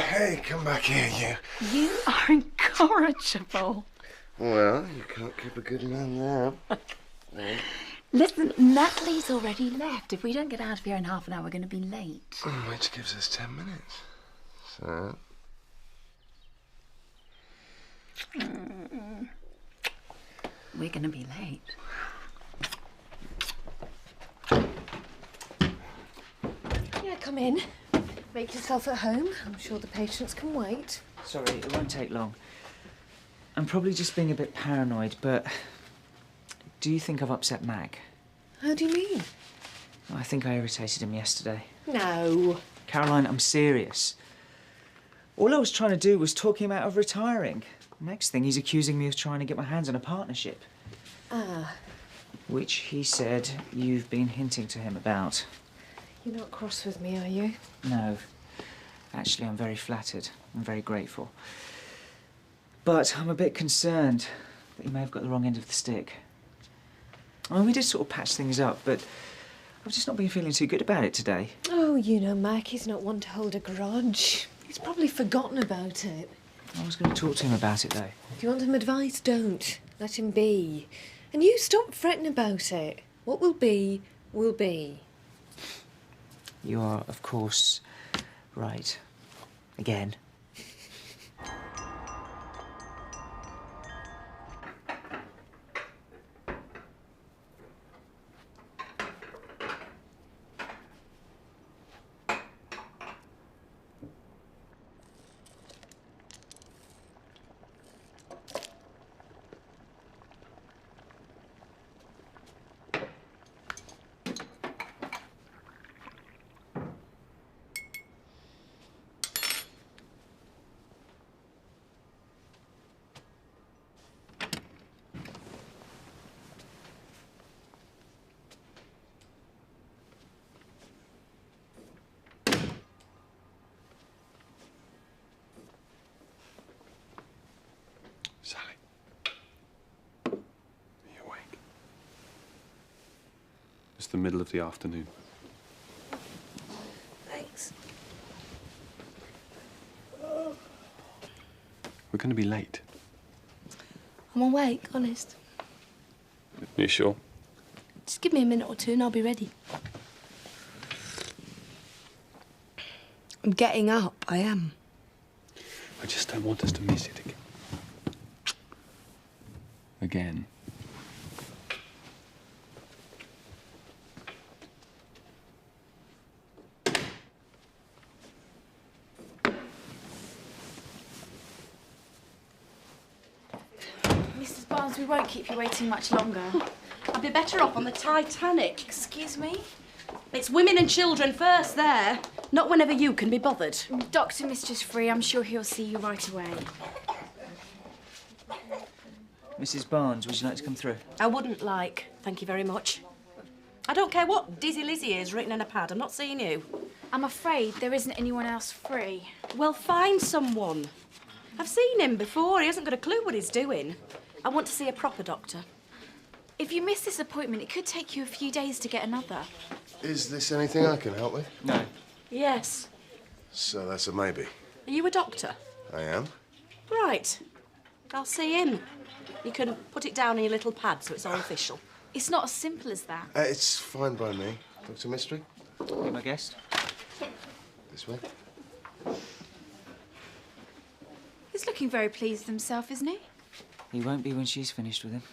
Hey, come back here, you. You are incorrigible. Well, you can't keep a good man there. Listen, Natalie's already left. If we don't get out of here in half an hour, we're going to be late. Which gives us 10 minutes. So... We're going to be late. Yeah, come in. Make yourself at home. I'm sure the patients can wait. Sorry, it won't take long. I'm probably just being a bit paranoid, but do you think I've upset Mac? How do you mean? I think I irritated him yesterday. No. Caroline, I'm serious. All I was trying to do was talk him out of retiring. Next thing, he's accusing me of trying to get my hands on a partnership. Ah. Which he said you've been hinting to him about. You're not cross with me, are you? No. Actually, I'm very flattered. I'm very grateful. But I'm a bit concerned that you may have got the wrong end of the stick. I mean, we did sort of patch things up, but I've just not been feeling too good about it today. Oh, you know, Mac, he's not one to hold a grudge. He's probably forgotten about it. I was going to talk to him about it, though. If you want some advice, don't. Let him be. And you stop fretting about it. What will be, will be. You are, of course, right. Again. Sally. Are you awake? It's the middle of the afternoon. Thanks. We're going to be late. I'm awake, honest. Are you sure? Just give me a minute or two and I'll be ready. I'm getting up, I am. I just don't want us to miss it again. Again. Mrs. Barnes, we won't keep you waiting much longer. I'd be better off on the Titanic. Excuse me? It's women and children first there. Not whenever you can be bothered. Dr. Mistress Free, I'm sure he'll see you right away. Mrs. Barnes, would you like to come through? I wouldn't like, thank you very much. I don't care what Dizzy Lizzie is written in a pad. I'm not seeing you. I'm afraid there isn't anyone else free. Well, find someone. I've seen him before. He hasn't got a clue what he's doing. I want to see a proper doctor. If you miss this appointment, it could take you a few days to get another. Is this anything I can help with? No. Yes. So that's a maybe. Are you a doctor? I am. Right. I'll see him. You can put it down in your little pad so it's all official. It's not as simple as that. It's fine by me. Dr. Mystery? Be my guest. This way. He's looking very pleased with himself, isn't he? He won't be when she's finished with him.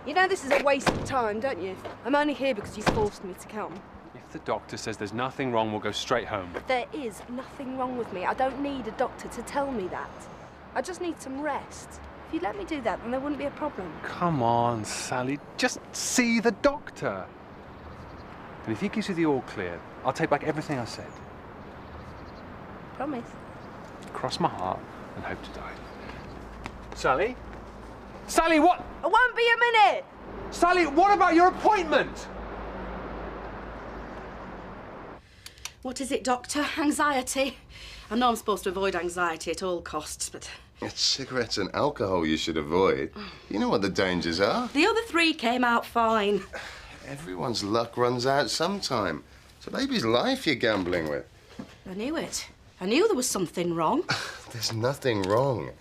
You know this is a waste of time, don't you? I'm only here because you forced me to come. If the doctor says there's nothing wrong, we'll go straight home. There is nothing wrong with me. I don't need a doctor to tell me that. I just need some rest. If you'd let me do that, then there wouldn't be a problem. Come on, Sally. Just see the doctor. And if he gives you the all clear, I'll take back everything I said. Promise. Cross my heart and hope to die. Sally? Sally, what? It won't be a minute! Sally, what about your appointment? What is it, Doctor? Anxiety? I know I'm supposed to avoid anxiety at all costs, but... It's cigarettes and alcohol you should avoid. You know what the dangers are. The other three came out fine. Everyone's luck runs out sometime. It's a baby's life you're gambling with. I knew it. I knew there was something wrong. There's nothing wrong.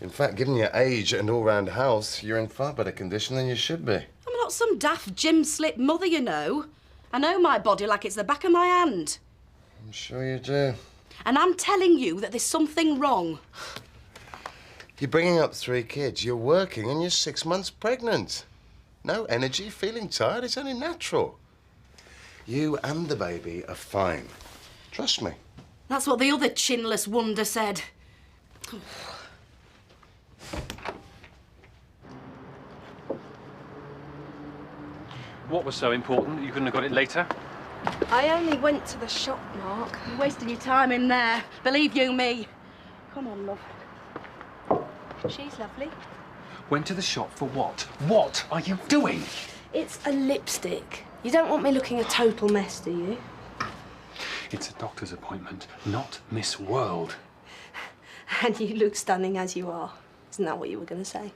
In fact, given your age and all-round health, you're in far better condition than you should be. I'm not some daft gym-slip mother, you know. I know my body like it's the back of my hand. I'm sure you do. And I'm telling you that there's something wrong. You're bringing up 3 kids, you're working, and you're 6 months pregnant. No energy, feeling tired, it's only natural. You and the baby are fine. Trust me. That's what the other chinless wonder said. What was so important that you couldn't have got it later? I only went to the shop, Mark. You're wasting your time in there. Believe you me. Come on, love. She's lovely. Went to the shop for what? What are you doing? It's a lipstick. You don't want me looking a total mess, do you? It's a doctor's appointment, not Miss World. And you look stunning as you are. Isn't that what you were going to say?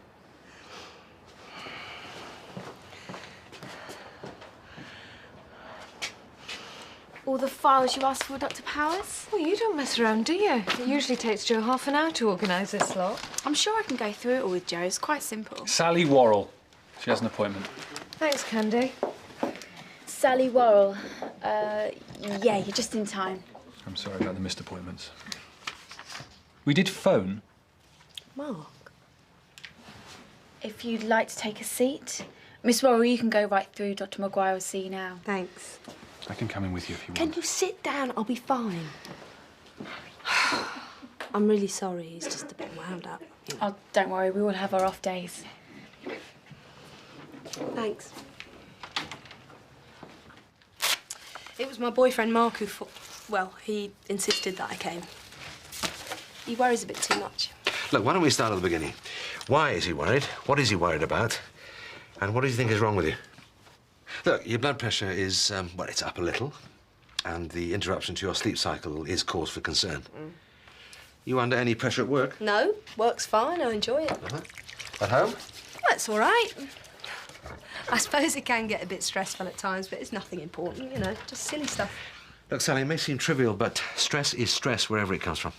All the files you asked for, Dr. Powers? Well, you don't mess around, do you? It usually takes Joe half an hour to organise this lot. I'm sure I can go through it all with Joe. It's quite simple. Sally Worrell. She has an appointment. Thanks, Candy. Sally Worrell. Yeah, you're just in time. I'm sorry about the missed appointments. We did phone. Mark? If you'd like to take a seat. Miss Worrell, you can go right through. Dr. Maguire will see you now. Thanks. I can come in with you if you Can want. you sit down? I'll be fine. I'm really sorry. He's just a bit wound up. You know. Oh, don't worry. We all have our off days. Thanks. It was my boyfriend, Mark, who well, he insisted that I came. He worries a bit too much. Look, why don't we start at the beginning? Why is he worried? What is he worried about? And what do you think is wrong with you? Look, your blood pressure is, well, it's up a little. And the interruption to your sleep cycle is cause for concern. You under any pressure at work? No, work's fine. I enjoy it. At home? That's all right. I suppose it can get a bit stressful at times, but it's nothing important, you know, just silly stuff. Look, Sally, it may seem trivial, but stress is stress wherever it comes from.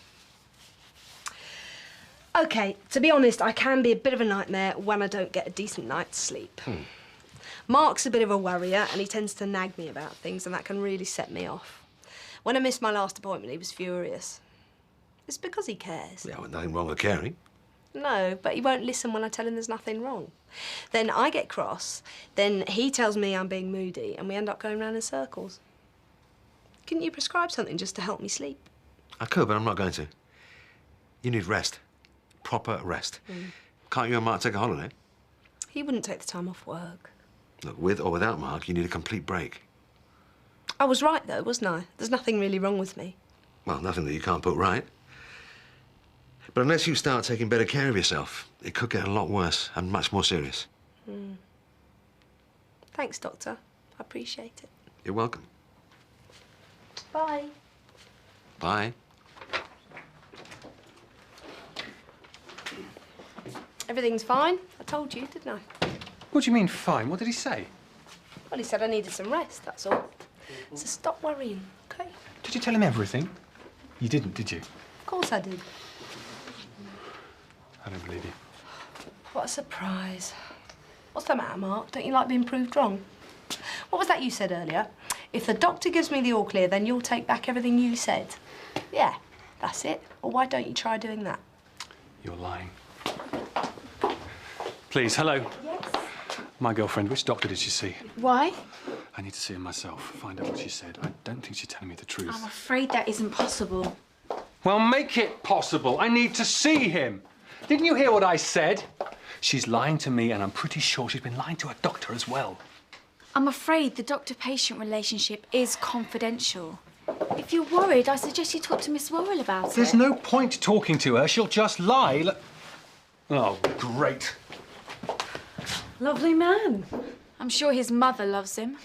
OK, to be honest, I can be a bit of a nightmare when I don't get a decent night's sleep. Mark's a bit of a worrier, and he tends to nag me about things, and that can really set me off. When I missed my last appointment, he was furious. It's because he cares. Yeah, well, nothing wrong with caring. No, but he won't listen when I tell him there's nothing wrong. Then I get cross, then he tells me I'm being moody, and we end up going round in circles. Couldn't you prescribe something just to help me sleep? I could, but I'm not going to. You need rest. Proper rest. Can't you and Mark take a holiday? He wouldn't take the time off work. Look, with or without Mark, you need a complete break. I was right, though, wasn't I? There's nothing really wrong with me. Well, nothing that you can't put right. But unless you start taking better care of yourself, it could get a lot worse and much more serious. Thanks, Doctor. I appreciate it. You're welcome. Bye. Bye. Everything's fine. I told you, didn't I? What do you mean, fine? What did he say? Well, he said I needed some rest, that's all. So stop worrying, OK? Did you tell him everything? You didn't, did you? Of course I did. I don't believe you. What a surprise. What's the matter, Mark? Don't you like being proved wrong? What was that you said earlier? If the doctor gives me the all clear, then you'll take back everything you said. Yeah, that's it. Well, why don't you try doing that? You're lying. Please, hello. Yes? My girlfriend, which doctor did she see? Why? I need to see her myself, find out what she said. I don't think she's telling me the truth. I'm afraid that isn't possible. Well, make it possible. I need to see him. Didn't you hear what I said? She's lying to me, and I'm pretty sure she's been lying to a doctor as well. I'm afraid the doctor-patient relationship is confidential. If you're worried, I suggest you talk to Miss Worrell about There's it. no point talking to her. She'll just lie. Oh, great. Lovely man. I'm sure his mother loves him.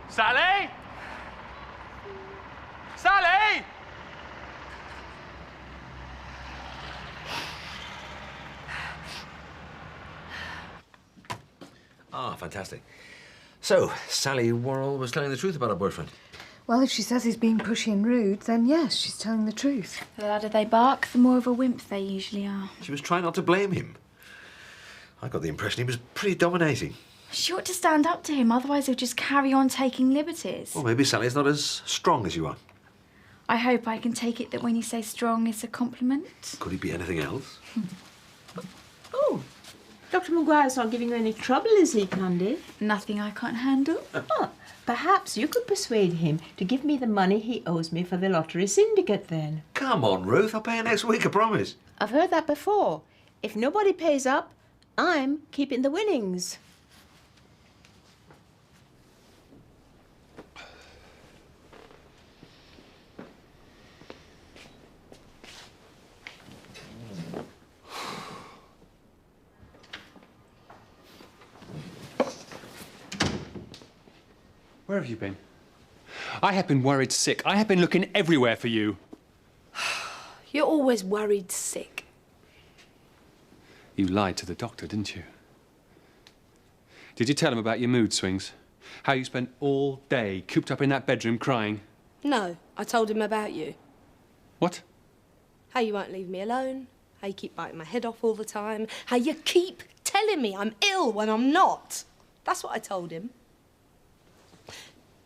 Sally? Sally? Ah, fantastic. So, Sally Worrell was telling the truth about her boyfriend? Well, if she says he's being pushy and rude, then yes, she's telling the truth. The louder they bark, the more of a wimp they usually are. She was trying not to blame him. I got the impression he was pretty dominating. She ought to stand up to him, otherwise he'll just carry on taking liberties. Well, maybe Sally's not as strong as you are. I hope I can take it that when you say strong, it's a compliment. Could he be anything else? Oh, Dr. Maguire's not giving you any trouble, is he, Candy? Nothing I can't handle. Oh, perhaps you could persuade him to give me the money he owes me for the lottery syndicate, then. Come on, Ruth. I'll pay you next week, I promise. I've heard that before. If nobody pays up, I'm keeping the winnings. Where have you been? I have been worried sick. I have been looking everywhere for you. You're always worried sick. You lied to the doctor, didn't you? Did you tell him about your mood swings? How you spent all day cooped up in that bedroom crying? No, I told him about you. What? How you won't leave me alone, how you keep biting my head off all the time, how you keep telling me I'm ill when I'm not. That's what I told him.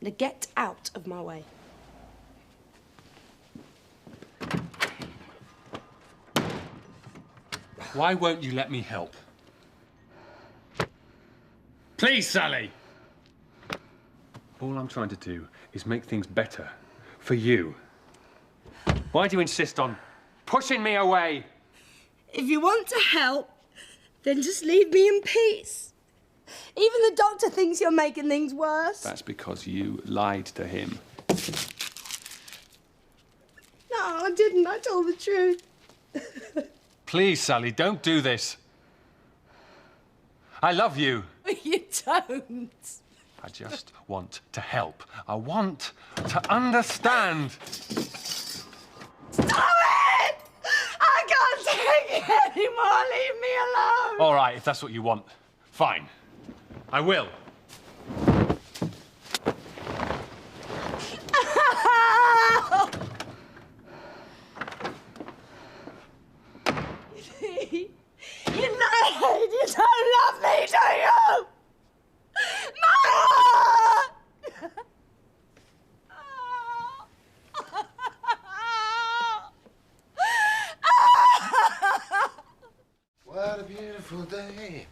Now get out of my way. Why won't you let me help? Please, Sally! All I'm trying to do is make things better for you. Why do you insist on pushing me away? If you want to help, then just leave me in peace. Even the doctor thinks you're making things worse. That's because you lied to him. No, I didn't. I told the truth. Please, Sally, don't do this. I love you. You don't. I just want to help. I want to understand. Stop it! I can't take it anymore. Leave me alone. All right, if that's what you want, fine. I will. You don't love me, do you? Mama! What a beautiful day.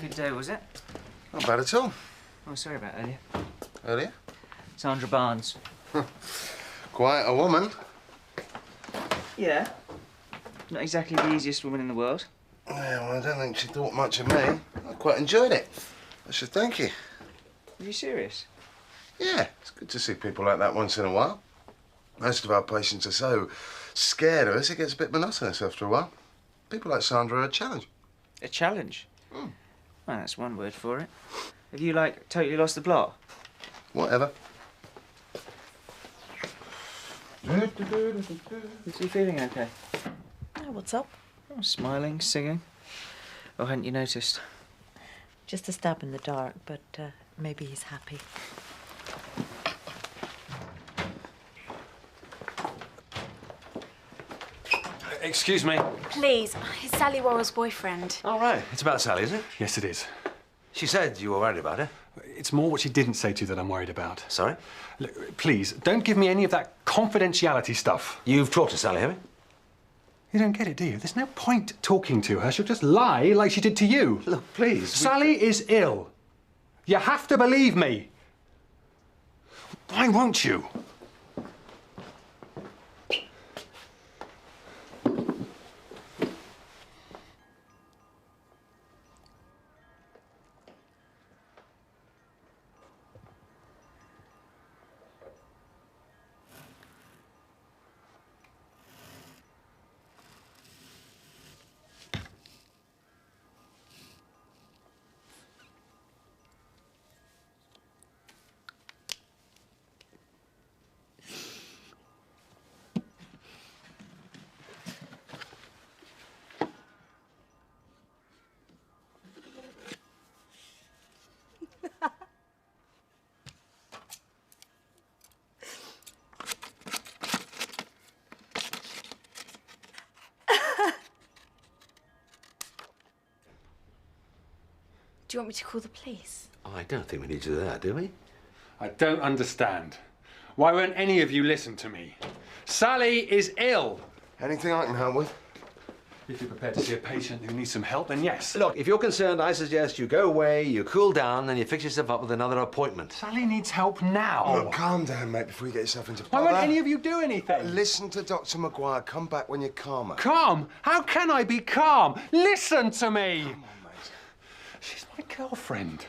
Good day, was it? Not bad at all. Oh, sorry about earlier. Earlier? Sandra Barnes. Quite a woman. Yeah. Not exactly the easiest woman in the world. Yeah, well, I don't think she thought much of me. I quite enjoyed it. I should thank you. Are you serious? Yeah, it's good to see people like that once in a while. Most of our patients are so scared of us, it gets a bit monotonous after a while. People like Sandra are a challenge. A challenge? Well, that's one word for it. Have you, like, totally lost the plot? Whatever. Is he feeling okay? Oh, what's up? Oh, smiling, singing. Or hadn't you noticed? Just a stab in the dark, but maybe he's happy. Excuse me. Please, it's Sally Worrell's boyfriend. All right. It's about Sally, isn't it? Yes, it is. She said you were worried about her. It's more what she didn't say to you that I'm worried about. Sorry? Look, please, don't give me any of that confidentiality stuff. You've talked to Sally, haven't you? You don't get it, do you? There's no point talking to her. She'll just lie like she did to you. Look, please. Sally is ill. You have to believe me. Why won't you? Do you want me to call the police? Oh, I don't think we need to do that, do we? I don't understand. Why won't any of you listen to me? Sally is ill. Anything I can help with? If you're prepared to see a patient who needs some help, then yes. Look, if you're concerned, I suggest you go away, you cool down, and you fix yourself up with another appointment. Sally needs help now. Look, calm down, mate, before you get yourself into Why bother. won't any of you do anything? Listen to Dr. Maguire. Come back when you're calmer. Calm? How can I be calm? Listen to me. Come on, mate. She's my girlfriend.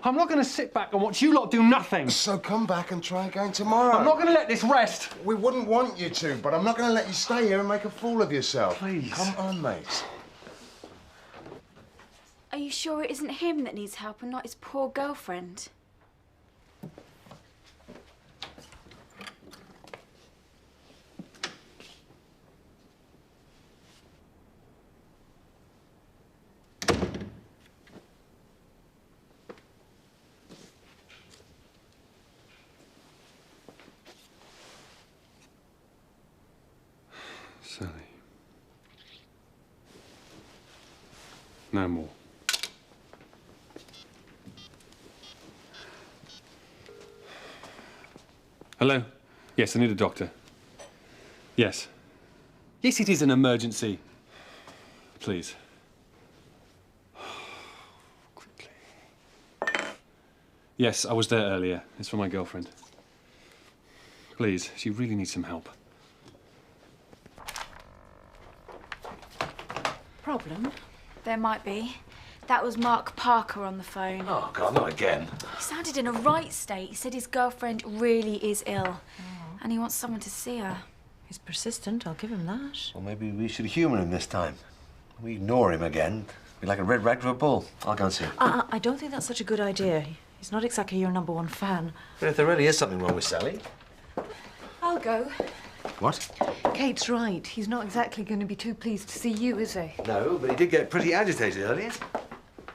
I'm not going to sit back and watch you lot do nothing. So come back and try again tomorrow. I'm not going to let this rest. We wouldn't want you to, but I'm not going to let you stay here and make a fool of yourself. Please. Come on, mate. Are you sure it isn't him that needs help and not his poor girlfriend? Sally. No more. Hello? Yes, I need a doctor. Yes. Yes, it is an emergency. Please. Quickly. Yes, I was there earlier. It's for my girlfriend. Please, she really needs some help. Problem? There might be. That was Mark Parker on the phone. Oh, God, not again. He sounded in a right state. He said his girlfriend really is ill. And he wants someone to see her. He's persistent, I'll give him that. Well, maybe we should humour him this time. We ignore him again. Be like a red rag to a bull. I'll go and see him. I don't think that's such a good idea. He's not exactly your #1 fan. But if there really is something wrong with Sally... I'll go. What? Kate's right. He's not exactly going to be too pleased to see you, is he? No, but he did get pretty agitated earlier.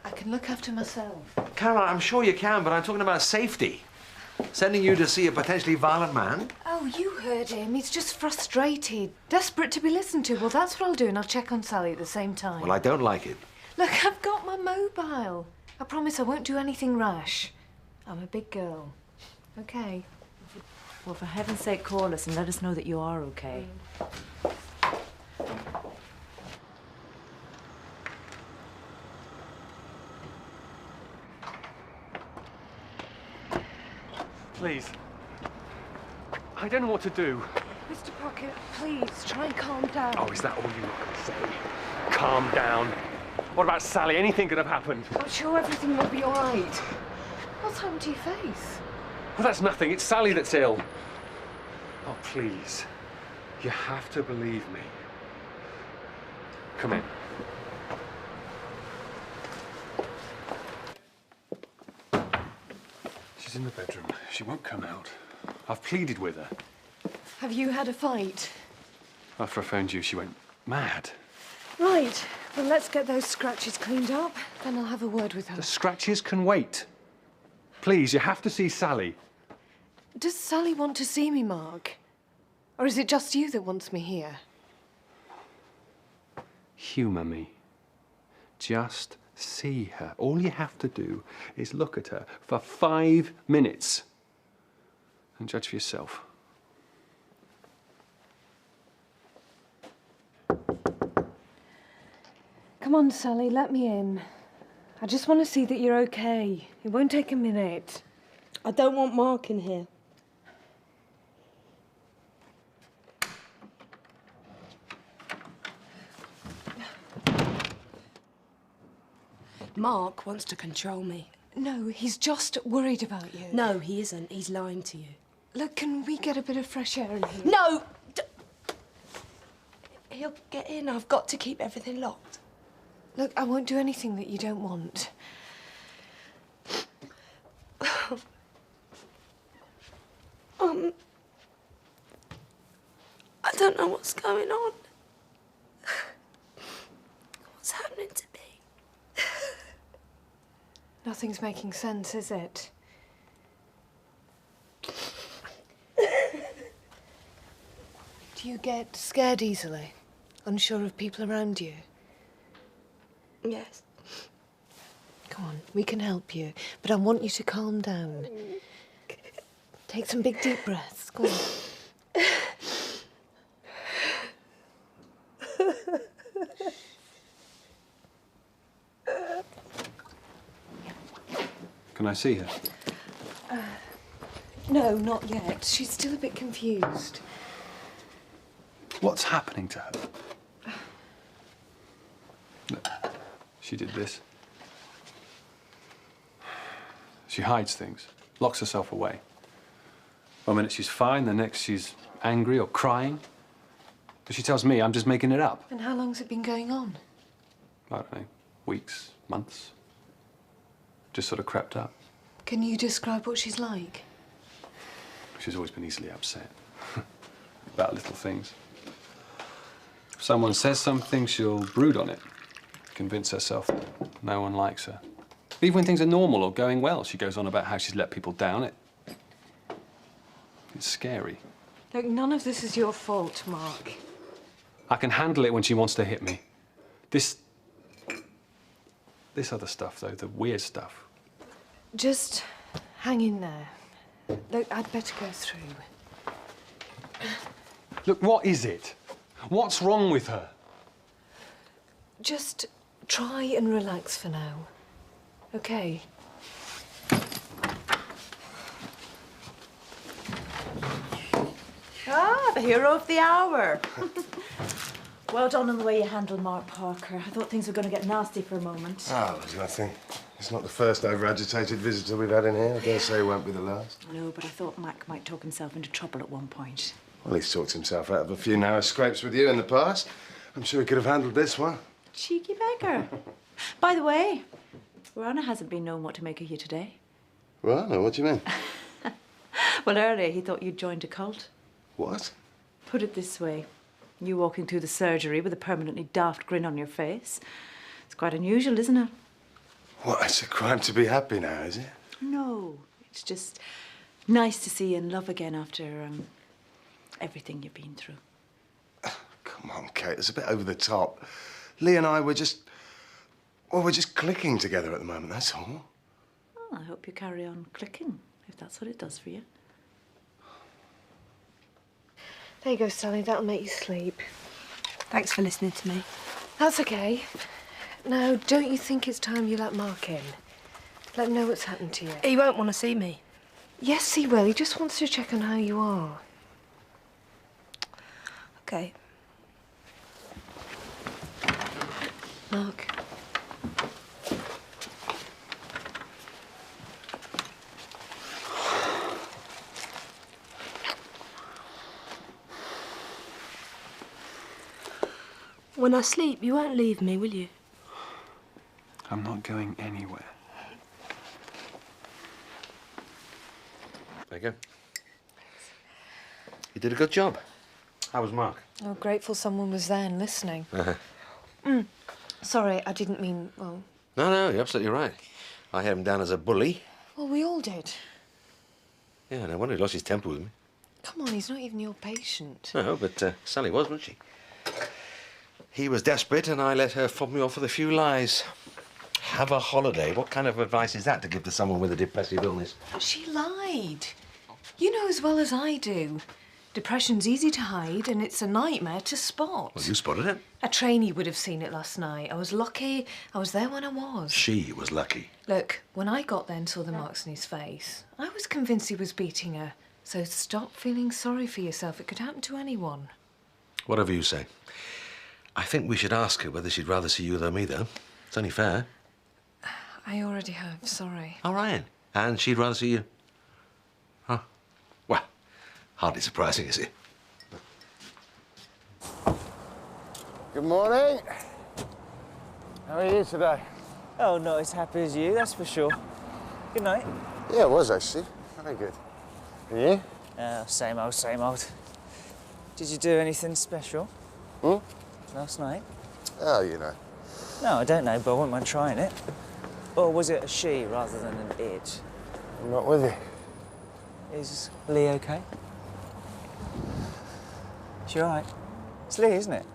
I can look after myself. Caroline, I'm sure you can, but I'm talking about safety. Sending you to see a potentially violent man? Oh, you heard him. He's just frustrated. Desperate to be listened to. Well, that's what I'll do, and I'll check on Sally at the same time. Well, I don't like it. Look, I've got my mobile. I promise I won't do anything rash. I'm a big girl. Okay. Well, for heaven's sake, call us and let us know that you are okay. Please. I don't know what to do. Mr. Pocket, please, try and calm down. Oh, is that all you lot can say? Calm down. What about Sally? Anything could have happened. I'm sure everything will be all right. What's happened to your face? Well, that's nothing. It's Sally that's ill. Oh, please. You have to believe me. Come in. She's in the bedroom. She won't come out. I've pleaded with her. Have you had a fight? After I phoned you, she went mad. Right. Well, let's get those scratches cleaned up. Then I'll have a word with her. The scratches can wait. Please, you have to see Sally. Does Sally want to see me, Mark? Or is it just you that wants me here? Humour me. Just see her. All you have to do is look at her for 5 minutes and judge for yourself. Come on, Sally, let me in. I just want to see that you're okay. It won't take a minute. I don't want Mark in here. Mark wants to control me. No, he's just worried about you. No, he isn't. He's lying to you. Look, can we get a bit of fresh air in here? No! He'll get in. I've got to keep everything locked. Look, I won't do anything that you don't want. I don't know what's going on. What's happening to me? Nothing's making sense, is it? Do you get scared easily? Unsure of people around you? Yes. Come Come on, we can help you. But I want you to calm down. Take some big, deep breaths. Go on. Can I see her? No, not yet. She's still a bit confused. What's happening to her? Look, she did this. She hides things, locks herself away. One minute she's fine, the next she's angry or crying. But she tells me I'm just making it up. And how long's it been going on? I don't know, weeks, months. Just sort of crept up. Can you describe what she's like? She's always been easily upset about little things. If someone says something, she'll brood on it, convince herself that no one likes her. Even when things are normal or going well, she goes on about how she's let people down. It's scary. Look, none of this is your fault, Mark. I can handle it when she wants to hit me. This other stuff, though, the weird stuff. Just hang in there. Look, I'd better go through. Look, what is it? What's wrong with her? Just try and relax for now. Okay? Ah, the hero of the hour. Well done on the way you handled Mark Parker. I thought things were going to get nasty for a moment. Oh, there's nothing. It's not the first over-agitated visitor we've had in here. I dare say it won't be the last. No, but I thought Mac might talk himself into trouble at one point. Well, he's talked himself out of a few narrow scrapes with you in the past. I'm sure he could have handled this one. Cheeky beggar. By the way, Rana hasn't been known what to make of you today. Well, no, what do you mean? Well, earlier he thought you'd joined a cult. What? Put it this way. You walking through the surgery with a permanently daft grin on your face. It's quite unusual, isn't it? What, it's a crime to be happy now, is it? No, it's just nice to see you in love again after everything you've been through. Come on, Kate, it's a bit over the top. Lee and I, we're just clicking together at the moment, that's all. Oh, I hope you carry on clicking, if that's what it does for you. There you go, Sally. That'll make you sleep. Thanks for listening to me. That's okay. Now, don't you think it's time you let Mark in? Let him know what's happened to you. He won't want to see me. Yes, he will. He just wants to check on how you are. Okay. Mark. When I sleep, you won't leave me, will you? I'm not going anywhere. There you go. You did a good job. How was Mark? Oh, grateful someone was there and listening. Sorry, I didn't mean, well... No, you're absolutely right. I had him down as a bully. Well, we all did. Yeah, no wonder he lost his temper with me. Come on, he's not even your patient. No, but Sally was, wasn't she? He was desperate and I let her fob me off with a few lies. Have a holiday. What kind of advice is that to give to someone with a depressive illness? She lied. You know as well as I do. Depression's easy to hide and it's a nightmare to spot. Well, you spotted it. A trainee would have seen it last night. I was lucky. I was there when I was. She was lucky. Look, when I got there and saw the marks on his face, I was convinced he was beating her. So stop feeling sorry for yourself. It could happen to anyone. Whatever you say. I think we should ask her whether she'd rather see you than me, though. It's only fair. I already have, sorry. Oh, Ryan. And she'd rather see you? Huh? Well, hardly surprising, is it? Good morning. How are you today? Oh, not as happy as you, that's for sure. Good night. Yeah, it was actually. Very good. And you? Same old, same old. Did you do anything special? Last night? Oh, you know. No, I don't know, but I wouldn't mind trying it. Or was it a she rather than an it? I'm not with you. Is Lee okay? She all right? It's Lee, isn't it?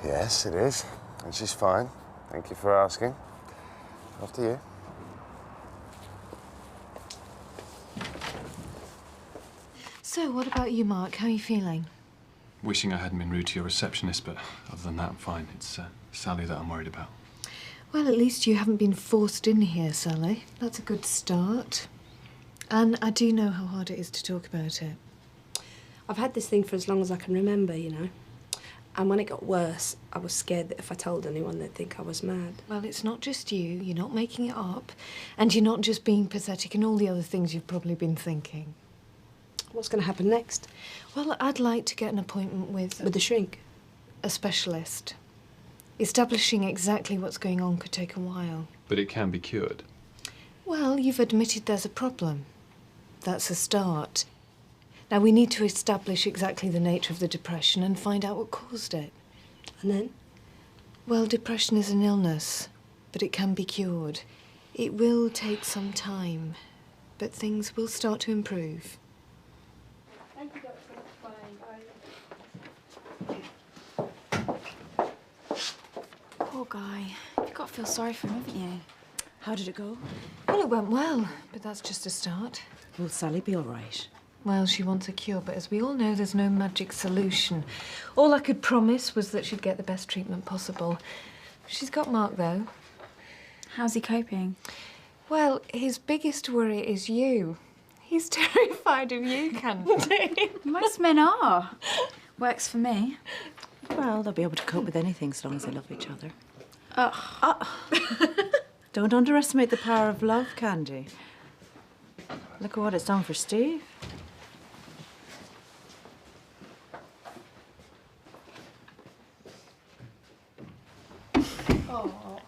Yes, it is. And she's fine. Thank you for asking. After you. what about you, Mark? How are you feeling? Wishing I hadn't been rude to your receptionist, but other than that, I'm fine. It's Sally that I'm worried about. Well, at least you haven't been forced in here, Sally. That's a good start. And I do know how hard it is to talk about it. I've had this thing for as long as I can remember, you know. And when it got worse, I was scared that if I told anyone, they'd think I was mad. Well, it's not just you. You're not making it up. And you're not just being pathetic and all the other things you've probably been thinking. What's going to happen next? Well, I'd like to get an appointment with With the shrink? a specialist. Establishing exactly what's going on could take a while. But it can be cured. Well, you've admitted there's a problem. That's a start. Now, we need to establish exactly the nature of the depression and find out what caused it. And then? Well, depression is an illness, but it can be cured. It will take some time, but things will start to improve. Thank you, Doctor. Bye. Poor guy. You've got to feel sorry for him, haven't you? How did it go? Well, it went well, but that's just a start. Will Sally be all right? Well, she wants a cure, but as we all know, there's no magic solution. All I could promise was that she'd get the best treatment possible. She's got Mark, though. How's he coping? Well, his biggest worry is you. He's terrified of you, Candy. Most men are. Works for me. Well, they'll be able to cope with anything as long as they love each other. Ugh. Don't underestimate the power of love, Candy. Look at what it's done for Steve. Oh.